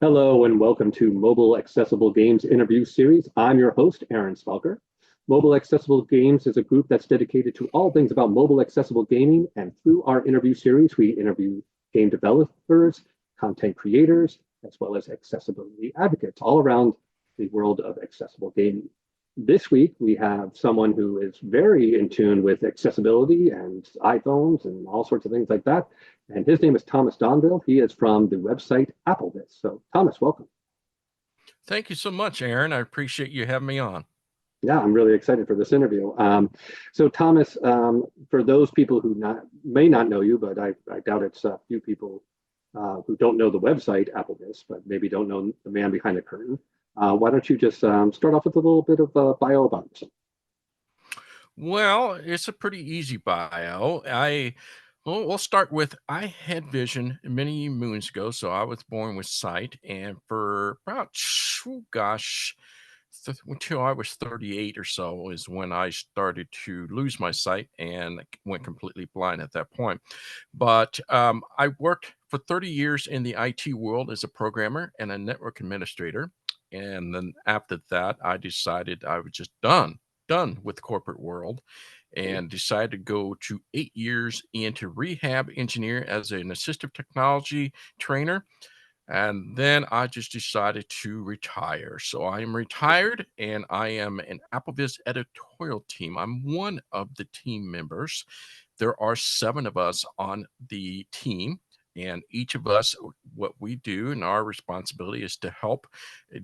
Hello and welcome to Mobile Accessible Games interview series. I'm your host, Aaron Spelker. Mobile Accessible Games is a group that's dedicated to all things about mobile accessible gaming. And through our interview series, we interview game developers, content creators, as well as accessibility advocates all around the world of accessible gaming. This week, we have someone who is very in tune with accessibility and iPhones and all sorts of things like that. And his name is Thomas Domville. He is from the website AppleVis. So, Thomas, welcome. Thank you so much, Aaron. I appreciate you having me on. Yeah, I'm really excited for this interview. So, Thomas, for those people who may not know you, but I doubt it's a few people who don't know the website AppleVis, but maybe don't know the man behind the curtain. Why don't you just start off with a little bit of a bio about yourself? Well, it's a pretty easy bio. We'll start with I had vision many moons ago, so I was born with sight, and for about until I was 38 or so is when I started to lose my sight and went completely blind at that point. But I worked for 30 years in the IT world as a programmer and a network administrator. And then after that, I decided I was just done with the corporate world and decided to go to 8 years into rehab engineer as an assistive technology trainer. And then I just decided to retire. So I am retired and I am an AppleVis editorial team. I'm one of the team members. There are seven of us on the team. And each of us, what we do and our responsibility is to help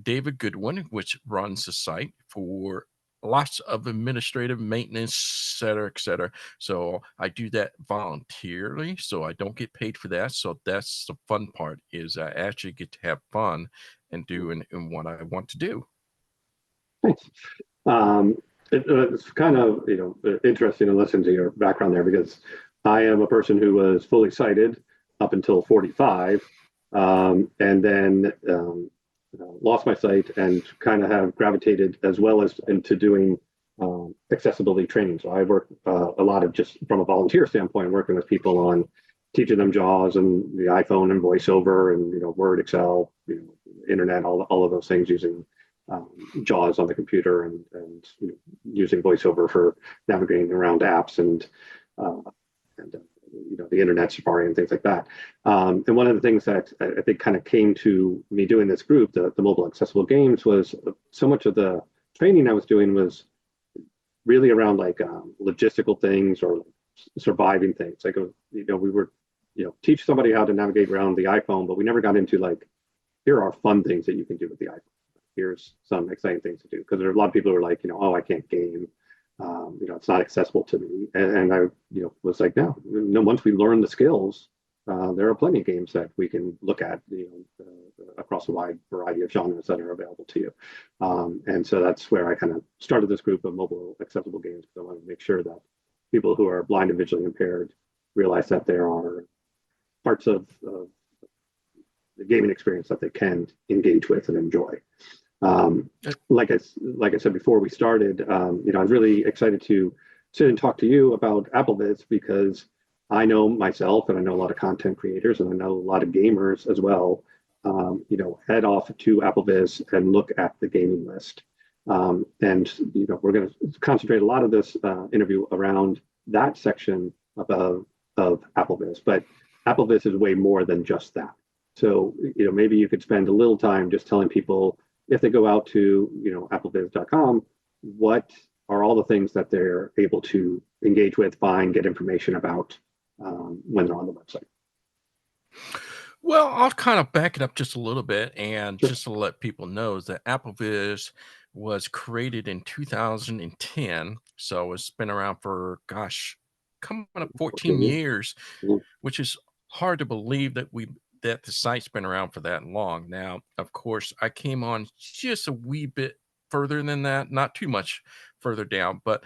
David Goodwin, which runs the site for lots of administrative maintenance, et cetera, et cetera. So I do that voluntarily, so I don't get paid for that. So that's the fun part is I actually get to have fun and do in what I want to do. Thanks. Um, it's kind of interesting to listen to your background there because I am a person who was fully sighted up until 45, and then lost my sight and kind of have gravitated as well as into doing accessibility training. So I work a lot of just from a volunteer standpoint, working with people on teaching them JAWS and the iPhone and VoiceOver and Word, Excel, Internet, all of those things using JAWS on the computer and using VoiceOver for navigating around apps and the Internet Safari and things like that. And one of the things that I think kind of came to me doing this group, the Mobile Accessible Games, was so much of the training I was doing was really around like logistical things or surviving things. Like we were teach somebody how to navigate around the iPhone, but we never got into like here are fun things that you can do with the iPhone. Here's some exciting things to do because there are a lot of people who are like, oh, I can't game. It's not accessible to me. And I, was like, no. Once we learn the skills, there are plenty of games that we can look at, across a wide variety of genres that are available to you. And so that's where I kind of started this group of mobile accessible games because I wanted to make sure that people who are blind and visually impaired realize that there are parts of the gaming experience that they can engage with and enjoy. Like I said before we started, I was really excited to sit and talk to you about AppleVis because I know myself and I know a lot of content creators and I know a lot of gamers as well. Head off to AppleVis and look at the gaming list. We're going to concentrate a lot of this interview around that section of AppleVis, but AppleVis is way more than just that. So, maybe you could spend a little time just telling people if they go out to, applevis.com, what are all the things that they're able to engage with, find, get information about when they're on the website? Well, I'll kind of back it up just a little bit and Sure. just to let people know that AppleVis was created in 2010. So it's been around for, gosh, coming up 14 14 years. years, Mhm. which is hard to believe that the site's been around for that long. Now, of course, I came on just a wee bit further than that, not too much further down, but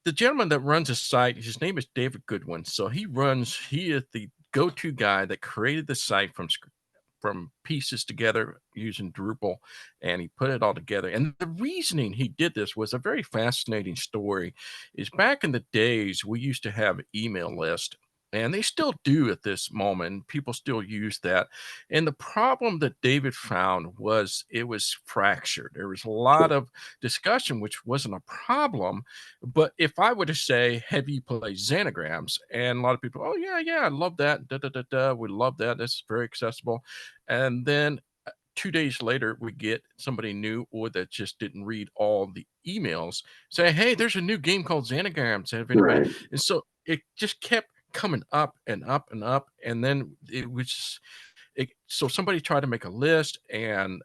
the gentleman that runs the site, his name is David Goodwin. So he is the go-to guy that created the site from pieces together using Drupal, and he put it all together. And the reasoning he did this was a very fascinating story. Is back in the days we used to have email list, And they still do at this moment. People still use that. And the problem that David found was it was fractured. There was a lot Sure. of discussion, which wasn't a problem. But if I were to say, have you played Xanagrams? And a lot of people, oh, yeah, yeah, I love that. Da, da, da, da. We love that. That's very accessible. And then 2 days later, we get somebody new or that just didn't read all the emails say, hey, there's a new game called Xanagrams. Have anybody? Right. And so it just kept coming up and up and up. And then it was just, so somebody tried to make a list and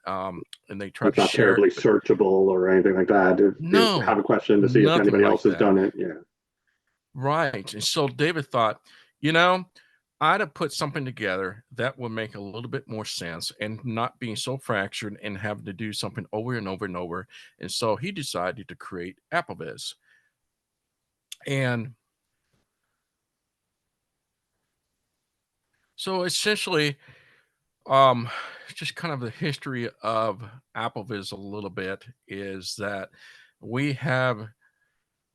they tried It's to not share it, terribly but searchable or anything like that. If you have no, a question to see if nothing anybody like else has that. done it, yeah. Right. And so David thought, you know, I'd have put something together that would make a little bit more sense and not being so fractured and having to do something over and over and over. And so he decided to create AppleVis. And so essentially, um, just kind of the history of AppleVis a little bit is that we have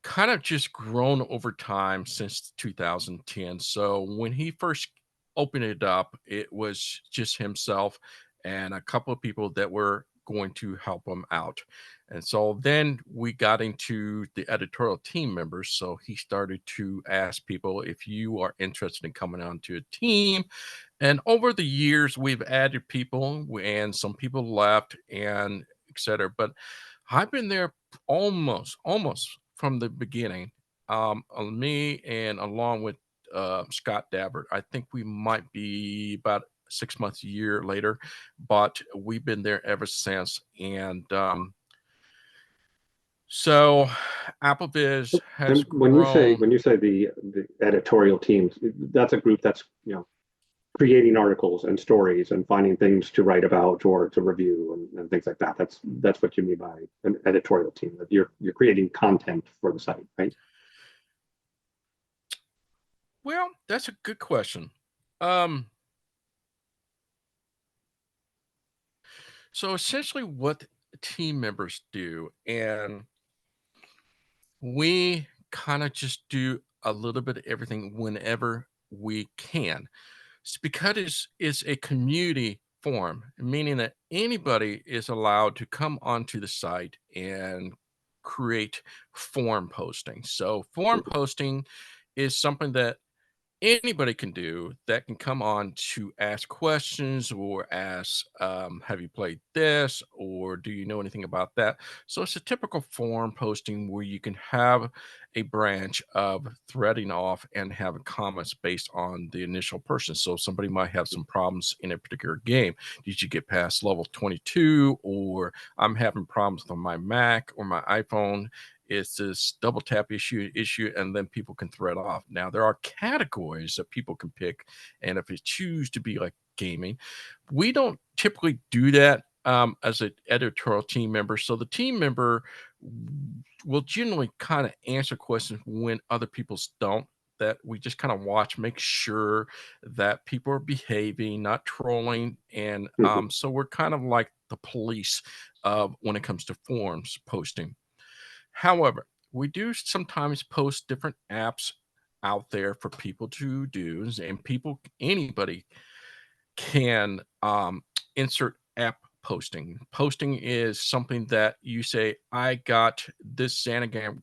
kind of just grown over time since 2010. So when he first opened it up, it was just himself and a couple of people that were going to help him out. And so then we got into the editorial team members. So he started to ask people if you are interested in coming on to a team. And over the years, we've added people and some people left and et cetera. But I've been there almost from the beginning. Me and along with Scott Dabbert, I think we might be about 6 months, a year later, but we've been there ever since. And so AppleVis has And grown. when you say the editorial teams, that's a group that's, creating articles and stories and finding things to write about or to review and things like that. That's what you mean by an editorial team. That you're creating content for the site, right? Well, that's a good question. Um, so essentially, what team members do, and we kind of just do a little bit of everything whenever we can. It's because it's a community forum, meaning that anybody is allowed to come onto the site and create forum posting. So forum posting is something that anybody can do that can come on to ask questions or ask, have you played this or do you know anything about that? So it's a typical forum posting where you can have a branch of threading off and have comments based on the initial person. So somebody might have some problems in a particular game. Did you get past level 22? Or I'm having problems on my Mac or my iPhone. It's this double tap issue, and then people can thread off. Now there are categories that people can pick, and if they choose to be like gaming, we don't typically do that as an editorial team member. So the team member will generally kind of answer questions when other people's don't. That we just kind of watch, make sure that people are behaving, not trolling, and Mhm. so we're kind of like the police when it comes to forums posting. However, we do sometimes post different apps out there for people to do, and anybody can insert app posting. Posting is something that you say, I got this Xanagrams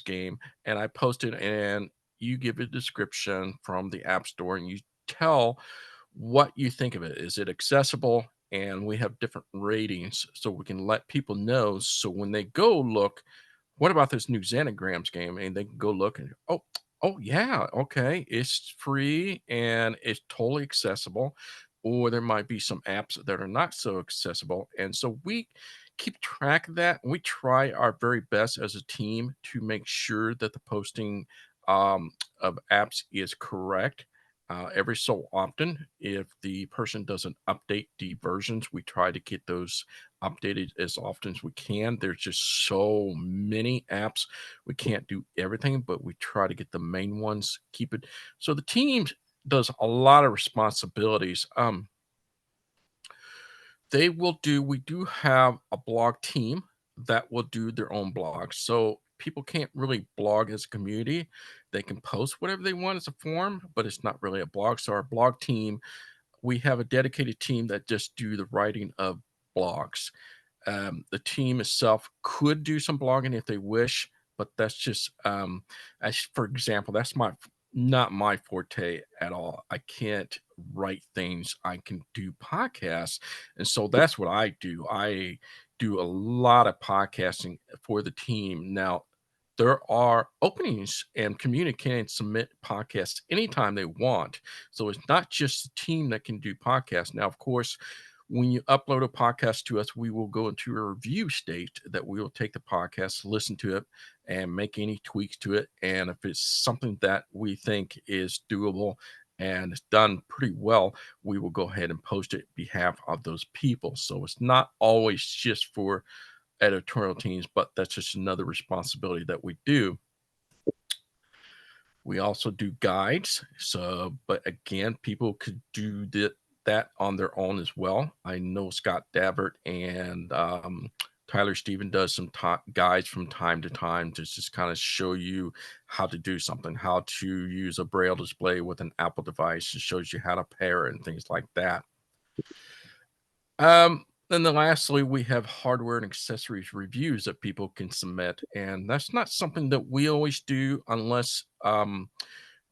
game, and I posted, and you give a description from the App Store, and you tell what you think of it. Is it accessible? And we have different ratings so we can let people know. So when they go look, what about this new Xanagrams game? And they can go look and, oh, yeah, okay. It's free and it's totally accessible. Or there might be some apps that are not so accessible. And so we keep track of that. We try our very best as a team to make sure that the posting of apps is correct. Every so often, if the person doesn't update the versions, we try to get those updated as often as we can. There's just so many apps. We can't do everything, but we try to get the main ones, keep it. So the team does a lot of responsibilities. We do have a blog team that will do their own blogs. So people can't really blog as a community. They can post whatever they want as a forum, but it's not really a blog. So our blog team, we have a dedicated team that just do the writing of blogs. The team itself could do some blogging if they wish, but that's just, as for example, that's not my forte at all. I can't write things. I can do podcasts, and so that's what I do. I do a lot of podcasting for the team. Now, there are openings and community can submit podcasts anytime they want. So it's not just the team that can do podcasts. Now, of course, when you upload a podcast to us, we will go into a review state that we will take the podcast, listen to it, and make any tweaks to it. And if it's something that we think is doable and it's done pretty well, we will go ahead and post it behalf of those people. So it's not always just for editorial teams, but that's just another responsibility that we do. We also do guides. So, but again, people could do that on their own as well. I know Scott Davert and Tyler Steven does some guides from time to time to just kind of show you how to do something, how to use a braille display with an Apple device. It shows you how to pair it and things like that. And then lastly, we have hardware and accessories reviews that people can submit. And that's not something that we always do unless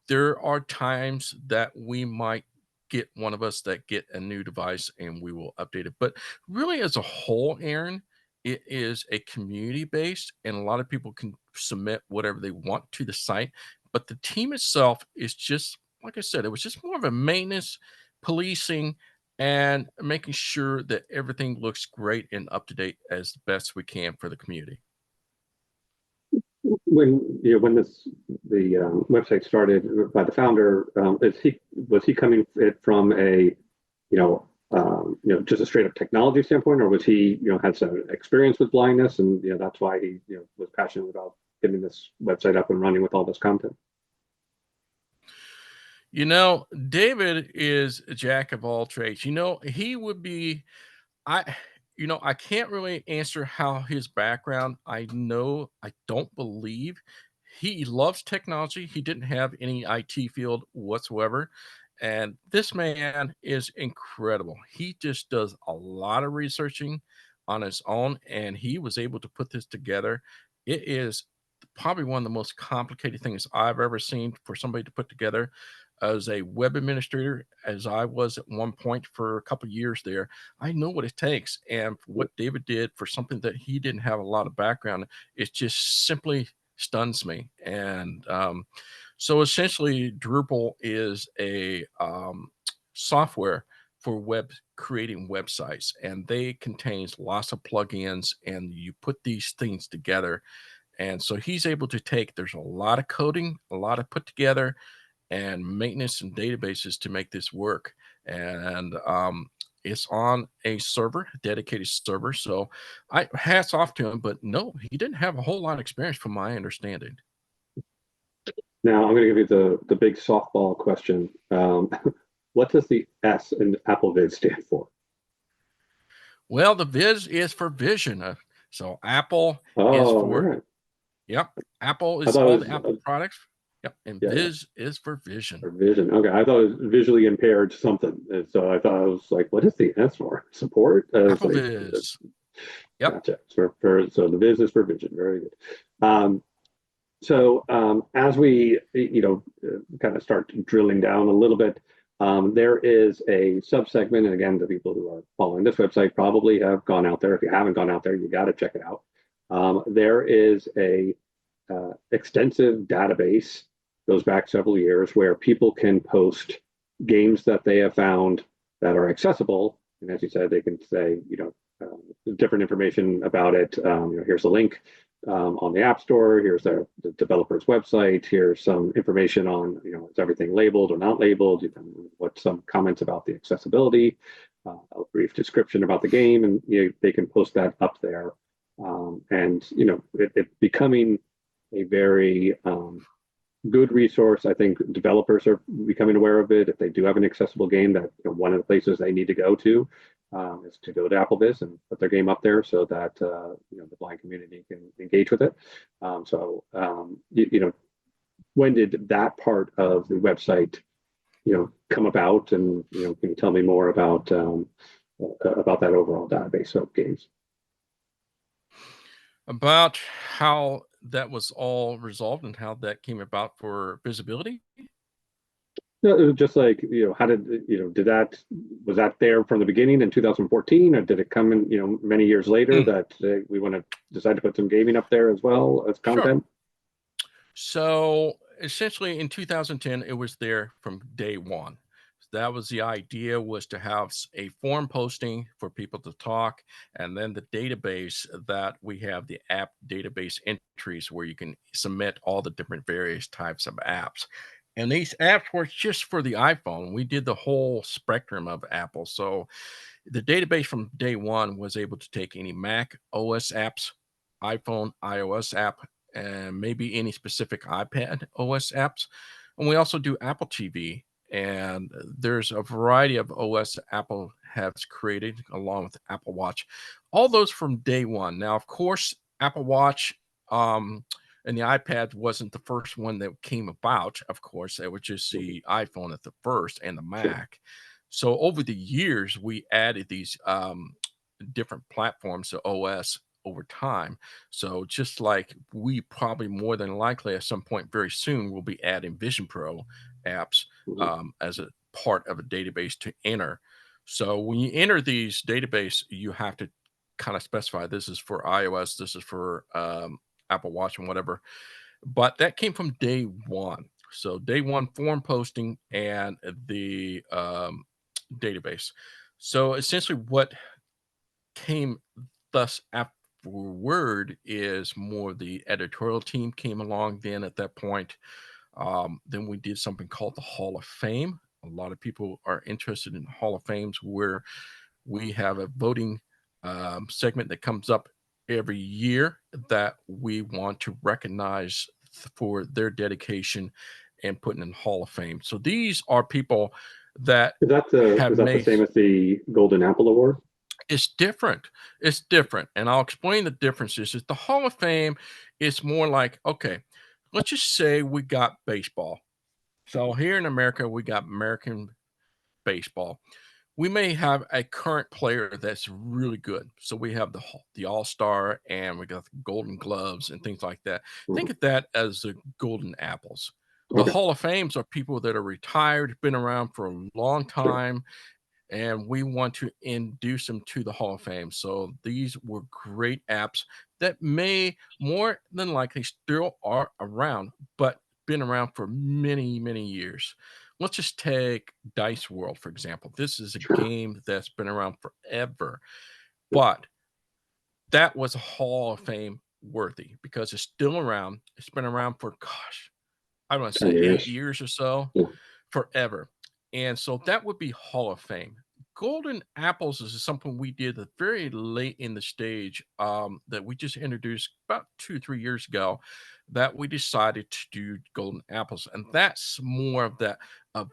there are times that we might get one of us that get a new device and we will update it. But really, as a whole, Aaron, it is a community based, and a lot of people can submit whatever they want to the site. But the team itself is just, like I said, it was just more of a maintenance, policing, and making sure that everything looks great and up to date as best we can for the community. When the website started by the founder, was he coming from a just a straight up technology standpoint, or was he had some experience with blindness, and that's why he was passionate about getting this website up and running with all this content? David is a jack of all trades. He would be, I, I can't really answer how his background. I don't believe he loves technology. He didn't have any IT field whatsoever. And this man is incredible. He just does a lot of researching on his own, and he was able to put this together. It is probably one of the most complicated things I've ever seen for somebody to put together. As a web administrator, as I was at one point for a couple of years there, I know what it takes. And what David did for something that he didn't have a lot of background, it just simply stuns me. And so essentially, Drupal is a software for creating websites, and they contains lots of plugins, and you put these things together. And so he's able to there's a lot of coding, a lot of put together, and maintenance and databases to make this work. And it's on a server, a dedicated server. So I hats off to him, but no, he didn't have a whole lot of experience from my understanding. Now I'm going to give you the big softball question. What does the S in AppleVis stand for? Well, the Viz is for vision. So Apple is Oh, for, right. yep, Apple I is thought it all was the Apple products. Yep. And yeah, Viz is for vision. or vision. Okay, I thought it was visually impaired something. And so I thought I was like, what is the S for? Support? Apple Like, Viz. Yep. Gotcha. So the Viz is for vision. Very good. As we kind of start drilling down a little bit, there is a subsegment, and again, the people who are following this website probably have gone out there. If you haven't gone out there, you got to check it out. There is a extensive database, goes back several years, where people can post games that they have found that are accessible. And as you said, they can say, different information about it. Here's a link on the App Store. Here's the developer's website. Here's some information on, is everything labeled or not labeled? What's some comments about the accessibility? A brief description about the game, and they can post that up there. It becoming a very good resource. I think developers are becoming aware of it. If they do have an accessible game, that one of the places they need to go to. is to go to AppleVis and put their game up there so that the blind community can engage with it. When did that part of the website come about, and can you tell me more about that overall database of games? About how that was all resolved and how that came about for visibility? No, it was just like, how did, was that there from the beginning in 2014, or did it come in, many years later Mm, that we want to decide to put some gaming up there as well as sure. content? So essentially in 2010, it was there from day one. That was the idea, was to have a forum posting for people to talk, and then the database that we have, the app database entries where you can submit all the different various types of apps. And these apps were just for the iPhone. We did the whole spectrum of Apple. So the database from day one was able to take any Mac OS apps, iPhone iOS app, and maybe any specific iPad OS apps. And we also do Apple TV. And there's a variety of OS Apple has created along with Apple Watch, all those from day one. Now, of course, Apple Watch um, and the iPad wasn't the first one that came about. Of course, it was just Mhm. the iPhone at the first and the Sure. Mac. So over the years, we added these different platforms to OS over time. So just like we probably more than likely at some point very soon will be adding Vision Pro apps Mhm. as a part of a database to enter. So when you enter these database, you have to kind of specify this is for iOS, this is for Apple Watch and whatever. But that came from day one. So day one form posting and the database. So essentially, what came thus afterward is more the editorial team came along. Then at that point, then we did something called the Hall of Fame. A lot of people are interested in Hall of Fames, where we have a voting segment that comes up every year that we want to recognize for their dedication and putting in Hall of Fame. So these are people that have Is that the made. same as the Golden Apple Award? It's different. It's different. And I'll explain the differences. Is the Hall of Fame is more like, okay, let's just say we got baseball. So here in America, we got American baseball. We may have a current player that's really good. So we have the All Star, and we got the Golden Gloves and things like that. Think Mhm. of that as the Golden Apples. The Okay, Hall of Fames are people that are retired, been around for a long sure. time, and we want to induce them to the Hall of Fame. So these were great apps that may more than likely still are around, but been around for many, many years. Let's just take Dice World, for example. This is a Sure. game that's been around forever, Yep. but that was a Hall of Fame worthy because it's still around. It's been around for, gosh, I want to 10 say 8 years. years or so, Yeah. forever. And so that would be Hall of Fame. Golden Apples is something we did at very late in the stage that we just introduced about 2, 3 years ago. That we decided to do Golden Apples, and that's more of that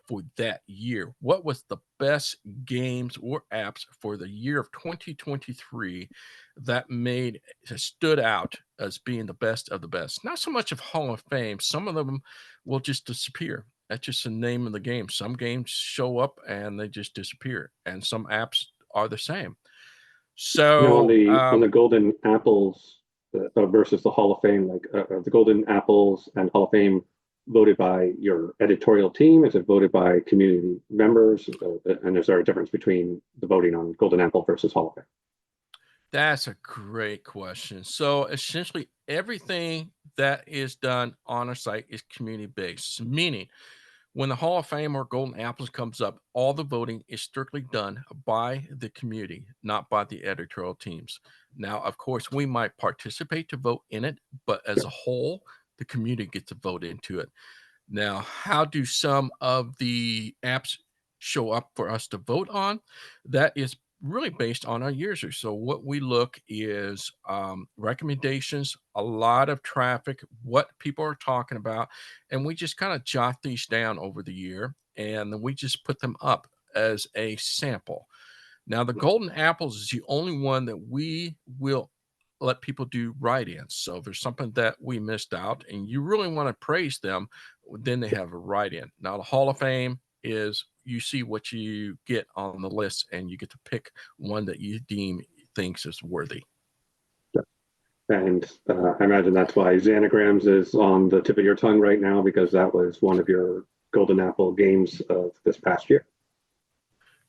for that year. What was the best games or apps for the year of 2023 that made stood out as being the best of the best? Not so much of Hall of Fame. Some of them will just disappear. That's just the name of the game. Some games show up and they just disappear, and some apps are the same. On So, the Golden Apples versus the Hall of Fame, like the Golden Apples and Hall of Fame voted by your editorial team? Is it voted by community members? And is there a difference between the voting on Golden Apple versus Hall of Fame? that's a great question. So, essentially, everything that is done on our site is community based, meaning when the Hall of Fame or Golden Apples comes up, all the voting is strictly done by the community, not by the editorial teams. Now, of course, we might participate to vote in it, but as a Sure. whole, the community gets to vote into it. Now, how do some of the apps show up for us to vote on? That is really based on our users. So, what we look is recommendations, a lot of traffic, what people are talking about, and we just kind of jot these down over the year and then we just put them up as a sample. Now, the Golden Apples is the only one that we will let people do write-ins. So if there's something that we missed out and you really want to praise them, then they have a write-in. Now, the Hall of Fame is you see what you get on the list and you get to pick one that you deem thinks is worthy. And I imagine that's why Xanagrams is on the tip of your tongue right now, because that was one of your Golden Apple games of this past year.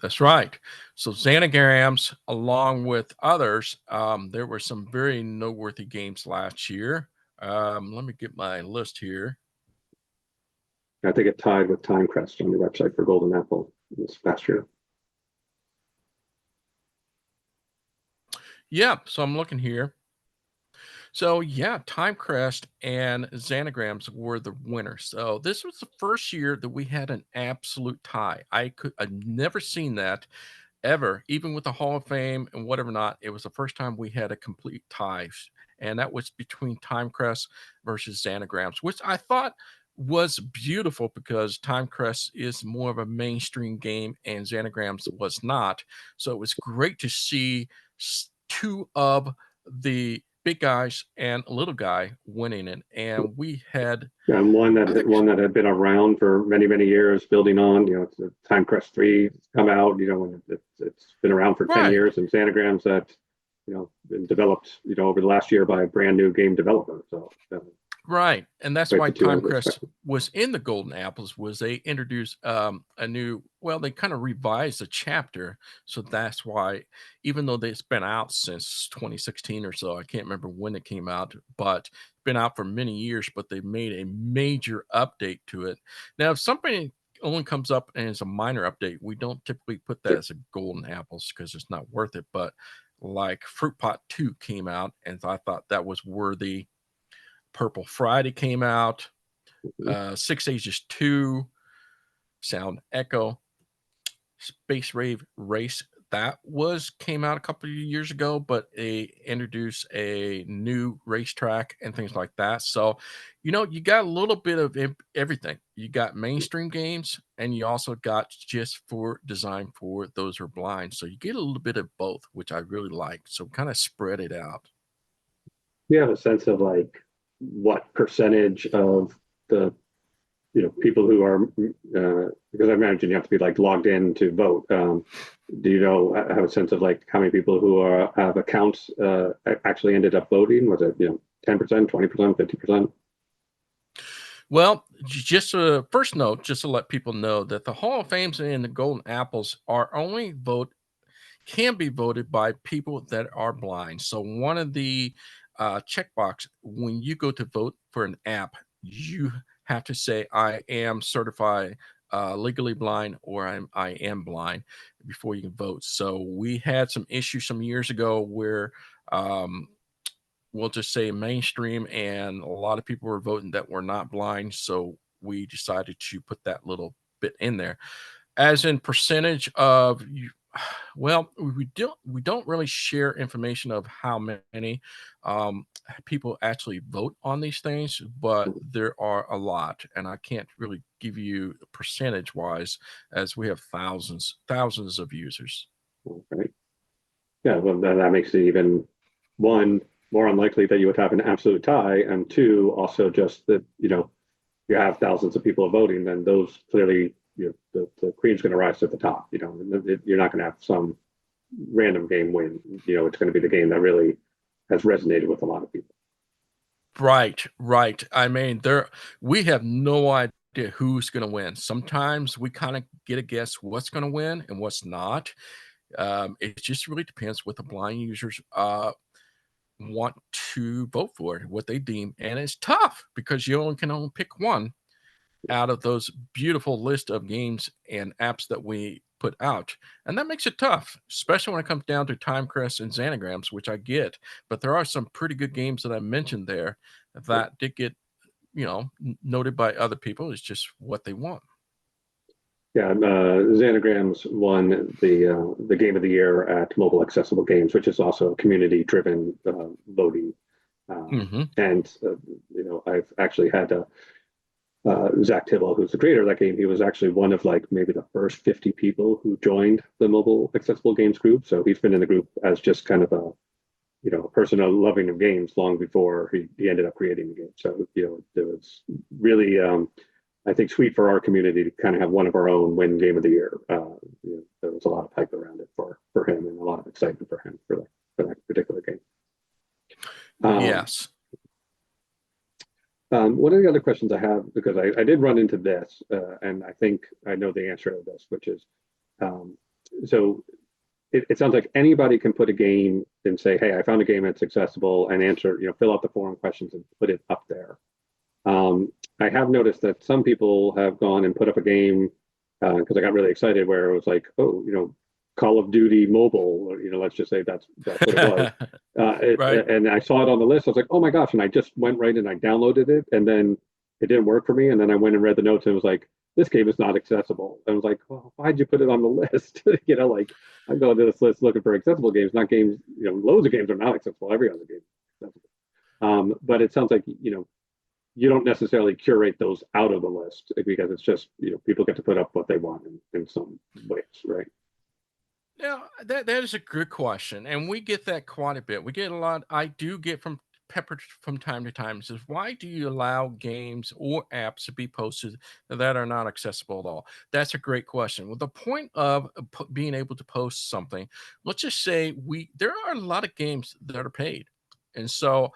That's right. So Xanagrams, along with others, there were some very noteworthy games last year. Let me get my list here. I think it tied with Timecrest on the website for Golden Apple this past year. Yeah, so I'm looking here. So yeah, Timecrest and Xanagrams were the winners. So this was the first year that we had an absolute tie. I've never seen that ever, even with the Hall of Fame and whatever not. It was the first time we had a complete tie, and that was between Timecrest versus Xanagrams, which I thought was beautiful because Timecrest is more of a mainstream game and Xanagrams was not. So it was great to see two of the big guys and a little guy winning it, and we had and one that had been around for many years, building on. The Timecrest 3 come out. When it's been around for 10 years, and Xanagrams that been developed over the last year by a brand new game developer. So right, and that's why Timecrest was in the Golden Apples. Was they introduced a new? Well, they kind of revised a chapter, so that's why. Even though it's been out since 2016 or so, I can't remember when it came out, but it's been out for many years. But they made a major update to it. Now, if something only comes up and it's a minor update, we don't typically put that as a Golden Apples because it's not worth it. But like Fruit Pot 2 came out, and I thought that was worthy. Purple Friday came out. 6 Ages 2, Sound Echo, Space Rave Race. That came out a couple of years ago, but they introduced a new racetrack and things like that. So, you got a little bit of everything. You got mainstream games, and you also got just for design for those who are blind. So you get a little bit of both, which I really like. So kind of spread it out. You have a sense of what percentage of the people who are because I imagine you have to be logged in to vote. Do you have a sense of how many people who have accounts actually ended up voting? Was it 10%, 20%, 50%? Well, just a first note, just to let people know that the Hall of Fames and the Golden Apples can be voted by people that are blind. So one of the checkbox when you go to vote for an app, you have to say I am certified legally blind or I am blind before you can vote. So we had some issues some years ago where we'll just say mainstream and a lot of people were voting that were not blind. So we decided to put that little bit in there. As in percentage of you, well, we don't really share information of how many people actually vote on these things, but there are a lot, and I can't really give you percentage wise, as we have thousands of users. Okay. Yeah, well, that makes it even one more unlikely that you would have an absolute tie, and two, also just that you have thousands of people voting, then those clearly the queen's going to rise to the top. You're not going to have some random game win. It's going to be the game that really has resonated with a lot of people. Right. I mean, we have no idea who's going to win. Sometimes we kind of get a guess what's going to win and what's not. It just really depends what the blind users want to vote for, what they deem, and it's tough because you can only pick one out of those beautiful list of games and apps that we put out. And that makes it tough, especially when it comes down to Timecrest and Xanagrams, which I get. But there are some pretty good games that I mentioned there that did get, noted by other people. It's just what they want. Yeah, Xanagrams won the game of the year at Mobile Accessible Games, which is also community-driven voting. And I've actually had Zach Tibble, who's the creator of that game, he was actually one of like maybe the first 50 people who joined the mobile accessible games group. So he's been in the group as just kind of a person loving of games long before he ended up creating the game. So it was really I think sweet for our community to kind of have one of our own win game of the year. There was a lot of hype around it for him and a lot of excitement for him for that particular game. Yes. One of the other questions I have, because I did run into this, and I think I know the answer to this, which is, so it sounds like anybody can put a game and say, hey, I found a game that's accessible, and answer, fill out the forum questions and put it up there. I have noticed that some people have gone and put up a game because I got really excited where it was like, oh, Call of Duty Mobile, or, let's just say that's what it was. Right. And I saw it on the list. I was like, oh my gosh. And I just went right and I downloaded it, and then it didn't work for me. And then I went and read the notes and it was like, this game is not accessible. I was like, well, why'd you put it on the list? Like I'm going to this list looking for accessible games, not games, loads of games are not accessible. Every other game is accessible. But it sounds like, you don't necessarily curate those out of the list because it's just, people get to put up what they want in some ways, right? Yeah, that is a good question, and we get that quite a bit. We get a lot. I do get from Pepper from time to time. Says, why do you allow games or apps to be posted that are not accessible at all? That's a great question. Well, the point of being able to post something, let's just say there are a lot of games that are paid, and so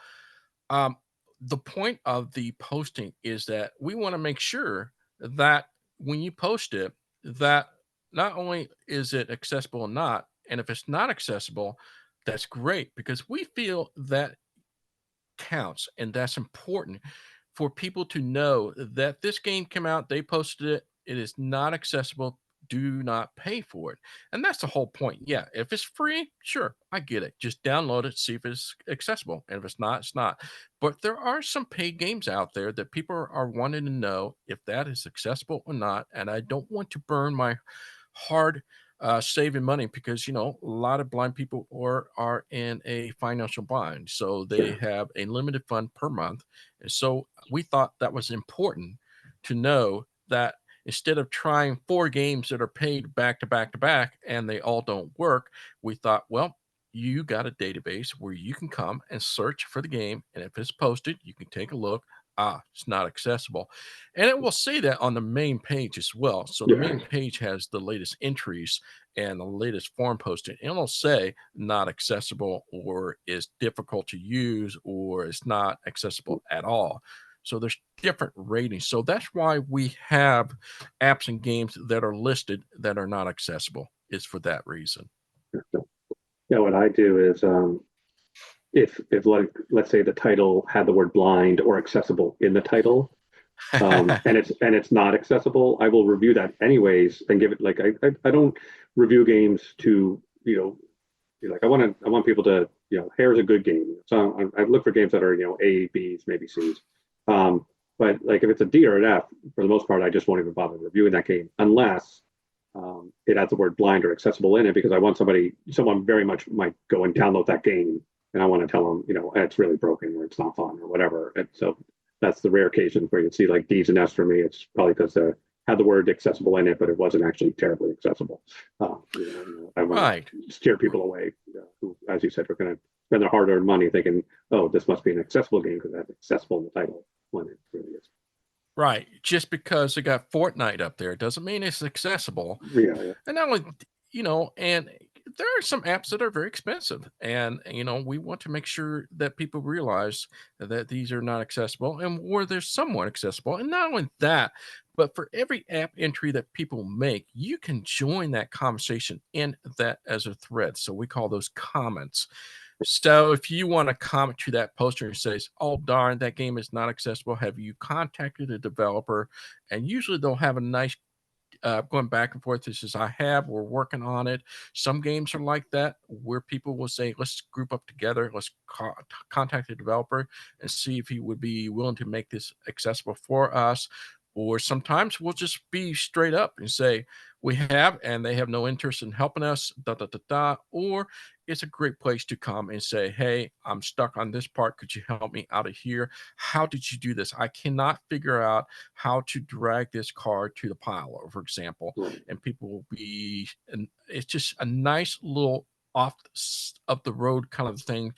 um, the point of the posting is that we want to make sure that when you post it, that not only is it accessible or not, and if it's not accessible, that's great because we feel that counts and that's important for people to know that this game came out, they posted it, it is not accessible, do not pay for it. And that's the whole point. Yeah, if it's free, sure, I get it. Just download it, see if it's accessible. And if it's not, it's not. But there are some paid games out there that people are wanting to know if that is accessible or not. And I don't want to burn my hard saving money because a lot of blind people are in a financial bind, so they Sure. have a limited fund per month, and so we thought that was important to know that instead of trying four games that are paid back to back to back and they all don't work, we thought, well, you got a database where you can come and search for the game, and if it's posted, you can take a look. It's not accessible. And it will say that on the main page as well. So the Yeah. main page has the latest entries and the latest forum posting. And it'll say not accessible or is difficult to use or is not accessible at all. So there's different ratings. So that's why we have apps and games that are listed that are not accessible. Is for that reason. Yeah, what I do is if like let's say the title had the word blind or accessible in the title, and it's not accessible, I will review that anyways and give it like I don't review games to be like I want people to here's a good game. So I look for games that are A, B's, maybe C's. But like if it's a D or an F, for the most part, I just won't even bother reviewing that game unless it has the word blind or accessible in it because I want someone very much might go and download that game and I want to tell them, it's really broken or it's not fun or whatever. And so that's the rare occasions where you see like D's and F's for me. It's probably because they had the word accessible in it, but it wasn't actually terribly accessible. I want Right. to steer people away who, as you said, are going to spend their hard-earned money thinking, oh, this must be an accessible game because that's accessible in the title when it really is. Right. Just because they got Fortnite up there doesn't mean it's accessible. Yeah, yeah. And not only, and there are some apps that are very expensive. And, we want to make sure that people realize that these are not accessible and where they're somewhat accessible. And not only that, but for every app entry that people make, you can join that conversation in that as a thread. So we call those comments. So if you want to comment to that poster and says, "Oh darn, that game is not accessible," have you contacted a developer? And usually they'll have a nice going back and forth. This is I have. We're working on it. Some games are like that where people will say, "Let's group up together. Let's contact the developer and see if he would be willing to make this accessible for us." Or sometimes we'll just be straight up and say, "We have," and they have no interest in helping us. Da da da da. Or it's a great place to come and say, hey, I'm stuck on this part. Could you help me out of here? How did you do this? I cannot figure out how to drag this card to the pile, for example. Right. And people will be, and it's just a nice little off of the road kind of thing,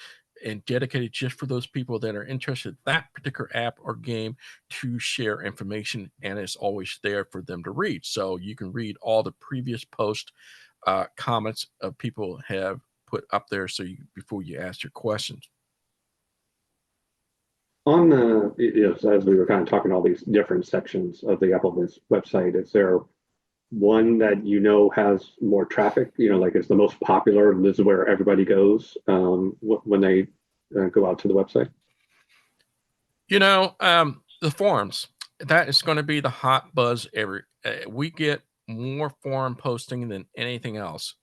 and dedicated just for those people that are interested in that particular app or game to share information, and it's always there for them to read. So you can read all the previous post comments of people have put up there, so you before you ask your questions. On the, so as we were kind of talking all these different sections of the AppleVis website, is there one that has more traffic? Like it's the most popular, and this is where everybody goes when they go out to the website. The forums, that is going to be the hot buzz. We get more forum posting than anything else.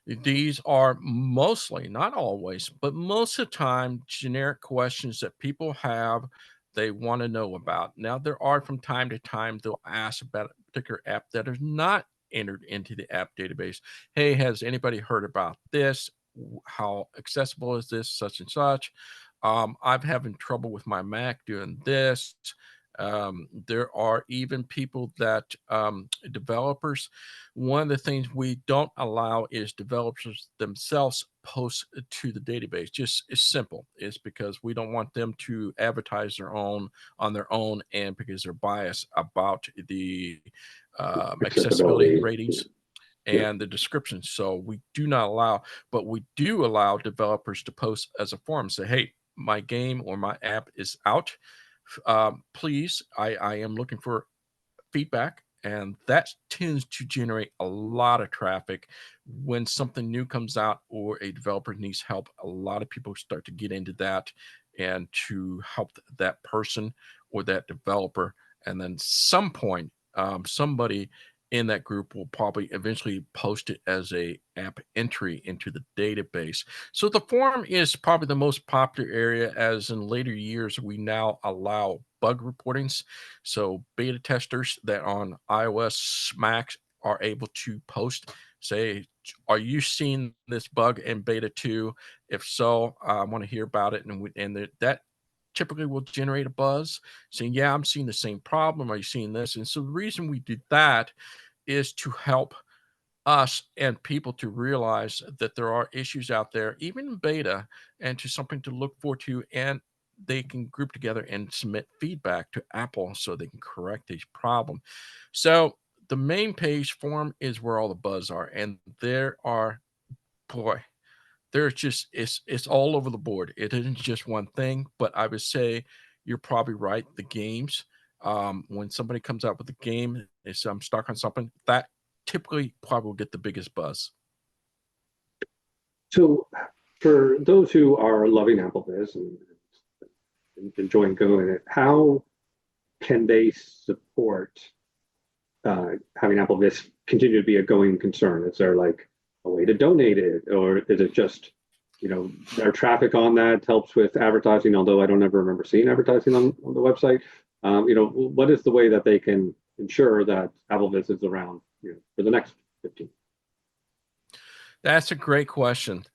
These are mostly, not always, but most of the time, generic questions that people have, they want to know about. Now, there are from time to time, they'll ask about a particular app that is not entered into the app database. Hey, has anybody heard about this? How accessible is this? Such and such. I'm having trouble with my Mac doing this. There are even people that developers. One of the things we don't allow is developers themselves post to the database. Just it's simple. It's because we don't want them to advertise their own on their own, and because they're biased about the accessibility Accessibility. ratings Yeah. and the description. So we do not allow, but we do allow developers to post as a forum. Say, hey, my game or my app is out. Please, I am looking for feedback. And that tends to generate a lot of traffic when something new comes out or a developer needs help. A lot of people start to get into that and to help that person or that developer. And then some point, somebody in that group will probably eventually post it as a app entry into the database. So the forum is probably the most popular area, as in later years we now allow bug reportings. So beta testers that on iOS Mac are able to post, say, are you seeing this bug in beta 2? If so, I want to hear about it. That typically will generate a buzz saying, yeah, I'm seeing the same problem. Are you seeing this? And so the reason we do that is to help us and people to realize that there are issues out there, even in beta, and to something to look forward to. And they can group together and submit feedback to Apple so they can correct these problems. So the main page forum is where all the buzz are. And there are, boy, there's just it's all over the board. It isn't just one thing, but I would say you're probably right. The games, when somebody comes out with a game, is I'm stuck on something that typically probably will get the biggest buzz. So for those who are loving AppleVis and enjoying going it, how can they support having AppleVis continue to be a going concern? Is there like a way to donate it, or is it just their traffic on that helps with advertising? Although I don't ever remember seeing advertising on the website. What is the way that they can ensure that AppleVis is around for the next 15? That's a great question.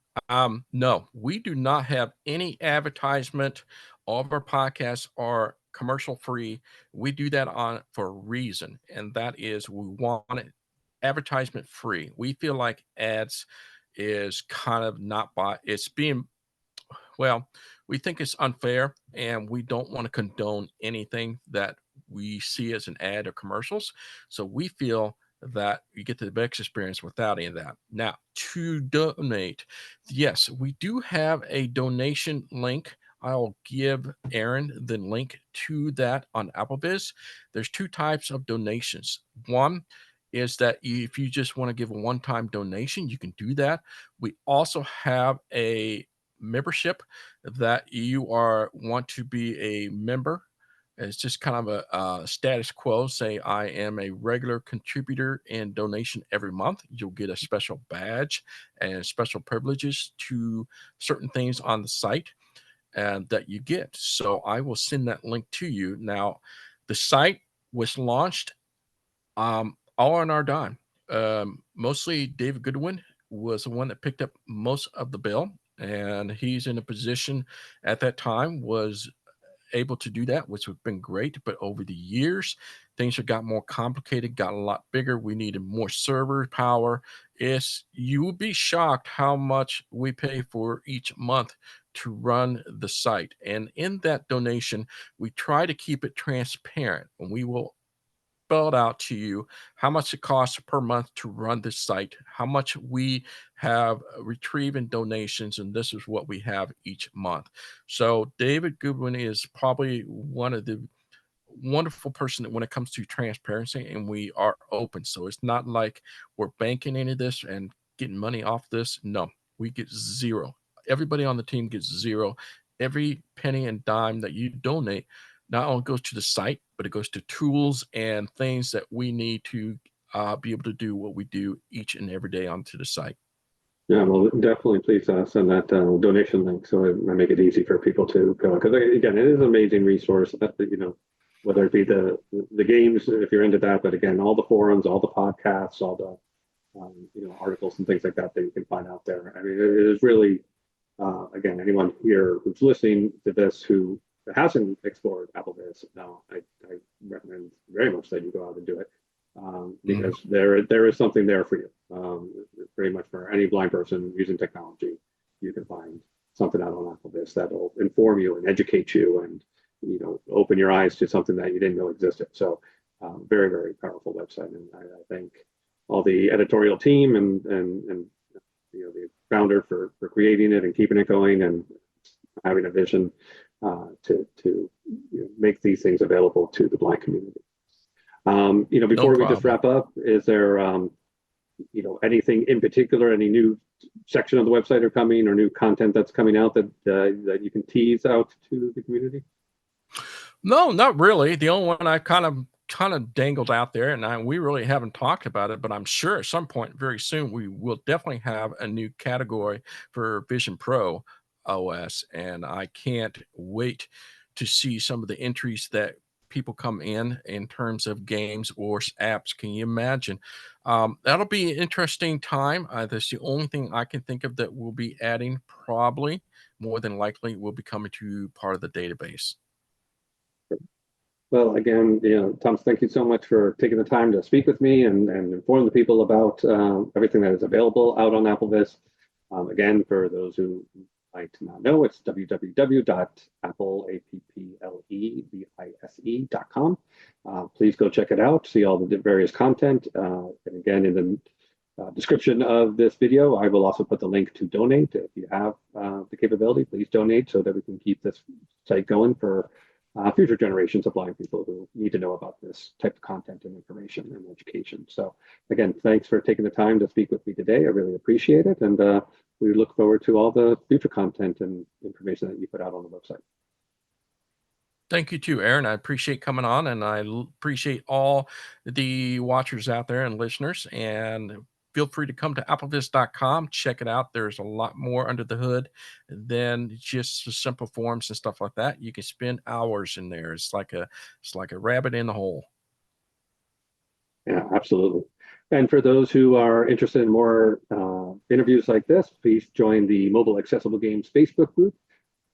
No, we do not have any advertisement. All of our podcasts are commercial free. We do that on for a reason, and that is we want it advertisement free. We feel like ads is kind of not by it's being well, we think it's unfair, and we don't want to condone anything that we see as an ad or commercials. So we feel that you get the best experience without any of that. Now, to donate, yes, we do have a donation link. I'll give Aaron the link to that on AppleVis. There's two types of donations. One is that if you just want to give a one-time donation, you can do that. We also have a membership that you are want to be a member. It's just kind of a status quo. Say I am a regular contributor and donation every month. You'll get a special badge and special privileges to certain things on the site and that you get. So I will send that link to you. Now, the site was launched all on our dime. Mostly David Goodwin was the one that picked up most of the bill, and he's in a position at that time was able to do that, which would have been great. But over the years, things have got more complicated, got a lot bigger. We needed more server power. You would be shocked how much we pay for each month to run the site. And in that donation, we try to keep it transparent, and we will spelled out to you how much it costs per month to run this site, how much we have retrieving donations, and this is what we have each month. So David Goodwin is probably one of the wonderful person that when it comes to transparency, and we are open. So it's not like we're banking any of this and getting money off this. No, we get zero. Everybody on the team gets zero. Every penny and dime that you donate not only goes to the site, but it goes to tools and things that we need to be able to do what we do each and every day onto the site. Yeah, well, definitely please send that donation link so I make it easy for people to go. Because again, it is an amazing resource. Whether it be the games, if you're into that, but again, all the forums, all the podcasts, all the articles and things like that you can find out there. I mean, it is really again, anyone here who's listening to this who hasn't explored AppleVis, no, I recommend very much that you go out and do it. Because there is something there for you. Pretty much for any blind person using technology, you can find something out on AppleVis that'll inform you and educate you and open your eyes to something that you didn't know existed. So very, very powerful website. And I thank all the editorial team and the founder for creating it and keeping it going and having a vision to make these things available to the blind community. Before we just wrap up, is there anything in particular, any new section of the website are coming or new content that's coming out that you can tease out to the community? No, not really. The only one I kind of dangled out there, and we really haven't talked about it, but I'm sure at some point very soon we will definitely have a new category for Vision Pro OS, and I can't wait to see some of the entries that people come in terms of games or apps. Can you imagine? That'll be an interesting time. That's the only thing I can think of that we'll be adding. Probably more than likely will be coming to part of the database. Well, again, Thomas, thank you so much for taking the time to speak with me and inform the people about everything that is available out on AppleVis. Again, for those who might not know, it's www.applevis.com. Please go check it out, see all the various content. And again, in the description of this video, I will also put the link to donate. If you have the capability, please donate so that we can keep this site going for future generations of blind people who need to know about this type of content and information and education. So again, thanks for taking the time to speak with me today. I really appreciate it. And we look forward to all the future content and information that you put out on the website. Thank you too, Aaron. I appreciate coming on, and I appreciate all the watchers out there and listeners. And feel free to come to applevis.com, check it out. There's a lot more under the hood than just the simple forms and stuff like that. You can spend hours in there. It's like a rabbit in the hole. Yeah, absolutely. And for those who are interested in more interviews like this, please join the Mobile Accessible Games Facebook group.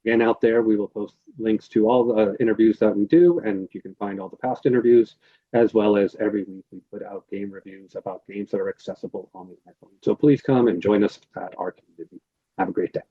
Again, out there, we will post links to all the interviews that we do, and you can find all the past interviews, as well as every week we put out game reviews about games that are accessible on the iPhone. So please come and join us at our community. Have a great day.